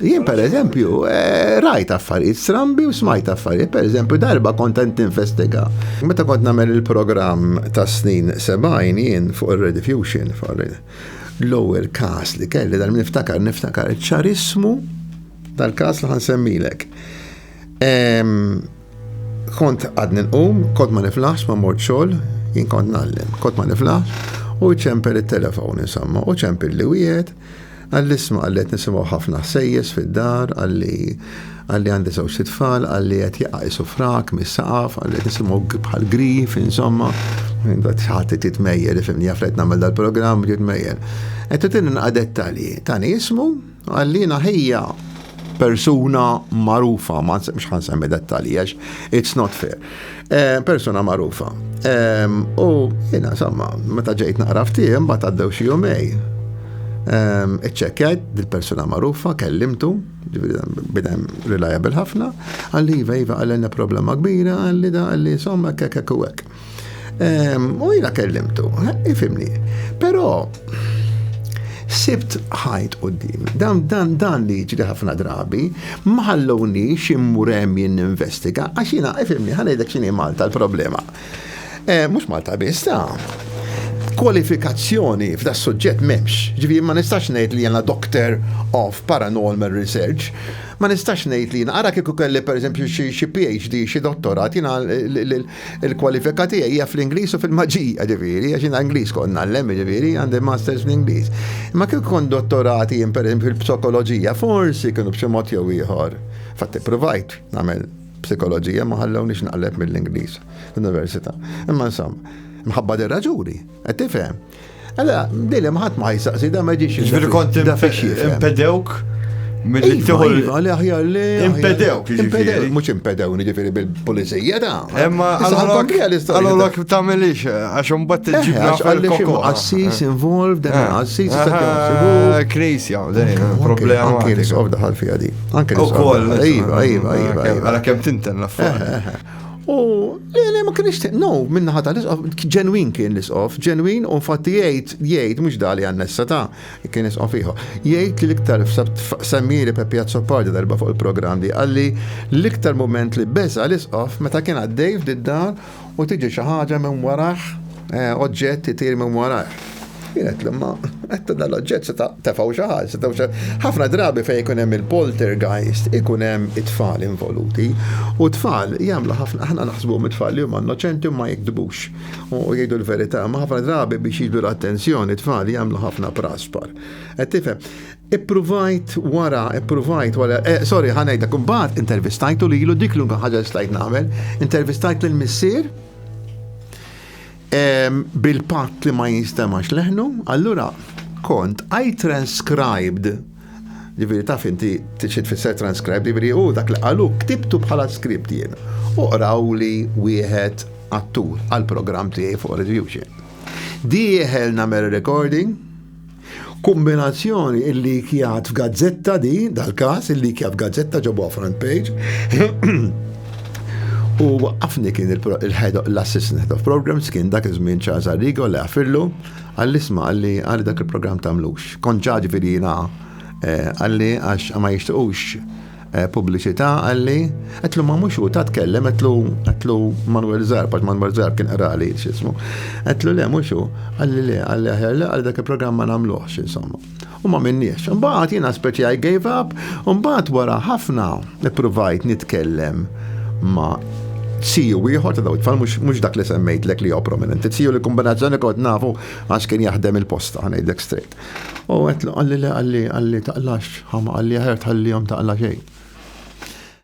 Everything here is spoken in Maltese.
Jien per eżempju, rajt affarijiet strambi u smajt affarijiet, per eżempju, darba kontent investiga. Meta kont nagħmel il-programm ta' snin 70 jien fuq ir-Rediffusion, l-ewwel każ li kelli dal niftakar ċarismu dal-każ li ħansemmilek. Kont għadni nqum, kont ma niflaħx ma mort xogħol, jien kont nagħlem, kont ma niflaħx u ċempel it-telefon insomma, u ċempel li wieħed għall-isma għallet nisimgħu ħafna sejjes fid-dar, għalli għandi żewġ tfal, għalli qed jaqqisu frak mis-saqaf, għalli qed nisimgħu bħal grif, insomma, ħadd titmejjel ifhimni jaflet nagħmel dal-programm titmejjel. Qed titinna dettalji, tani ismu għallina ħejja persuna magħrufa, mhux ħansemmi dettalji għax it's not fair. Persuna magħrufa. U jiena insomma, meta ġejt naqra ftehim mbagħad għaddew xi jumej. Iċċekkjajt dil-persuna magħrufa, kellimtu, bidem reliable ħafna, għalli iva għallenna problema kbira, għalli insomma kek u hekk. U jiena kellimtu, ifhimni. Però sibt ħajt qudiem. Dan li ġri ħafna drabi, ma ħallowniex immur hemm jien ninvestiga, għax jiena ifhimni ħanejdek x'inhi Malta l-problema. Mhux Malta biss kwalifikazzjoni f'da suġġett m'hemmx. Ġifieri ma nistax ngħid li jiena doctor of paranormal research, ma nistax ngħid li jiena ara kieku kelli pereżempju xi PhD, xi dottorat, jiena l-kwalifika tiegħi hija fl-Ingliż u fil-maġija ġifieri, għax jiena Ingliż kont nagħlem ġifieri, għandi masters fl-Ingliż. Imma kieku kont dottorati jien pereżempju fil-psikoloġija, forsi kienu b'xi mod jew ieħor. Fatt ipprovajt nagħmel psikoloġija ma ħallewniex naqleb mill-Ingliż fl-Università. Imma insomma, mħabba dir-raġuni, qed tifhem. Allora, dili ħadd ma jsaqsi da ma jiġix. Ġifieri kont impedewk milli tieħu impedewk jiġifieri. Mhux impedewni ġifieri bil-pulizija da. Imma allura tagħmelix għax imbagħad tiġibna fil-kokko. Assis involved, assis Knisja, problema. Anke nisqof daħal fiha di. Anke ukoll. Iva. Ara kemm tinten l-affarijiet. U li ma kienx minna ħata l-isqof, ġenwin kien l-isqof, ġenwin u fatti jgħid mhux dali għannessa ta' kien isqof iħu. Jgħid li l-iktar semmiri pe Piazza Pardi darba fuq il-programm di, għalli l-iktar moment li besa l-isqof meta kien għaddej f'did-dar u tiġi xi ħaġa minn waraħ, oġġett itir minn waraħ. Kienet l-imma, għetta dal-oġġett se tefaw xaħal, ħafna drabi fej ikun hemm il-poltergeist, ikun hemm it-tfal involuti, u tfal jagħmlu ħafna, aħna naħsbuhom it-tfal li huma innoċenti u ma jikdbux, u jgħidu l-verità, ma ħafna drabi biex jiġdu l-attenzjoni, it-tfal jagħmlu ħafna praspar. Qed tifhem, ippruvajt wara, sorry, ħanejdek, imbagħad intervistajtu lilu dik l-unka ħaġa li stajt nagħmel, intervistajt lill-missier, bil-patt li ma jistemax leħnu, allura kont I transcribed, ġifieri taf inti tiċid fisser transcribed, ġifieri dak li qalu ktibtu bħala skript jien. Uqraw li wieħed attur għall-programm tiegħi fuq Rediffusion. Dieħel nagħmel recording, kombinazzjoni illi kjat f'gazzetta di, dal-każ illi kjat f'gazzetta ġobuha front page. U għafni kien l-assistant head of programs kien dak iż-żmien Charles Arrigo li għafirlu għall-isma għalli dak il-programm tagħmlux. Kont ġaġi firina għalli għax ma jixtiequx pubbliċità għalli għetlu ma mhux hu ta' tkellem għetlu Manuel Zarb għax Manuel Zarb kien qrali x'ismu. Għetlu le mhux hu għalli dak il-programm ma nagħmluhx insomma. U ma minniex. Imbagħad jiena speċi I gave up, u mbagħad wara ħafna ippruvajt nitkellem ma' siju ieħor ta' daw it-tfal mhux dak li semmejtlek li huwa prominenti. Siju li kombinazzjoni kont nafu għax kien jaħdem il-posta ngħidlek straight. U għetlu għalli taqlax, għalli ħert ħallihom taqla xejn.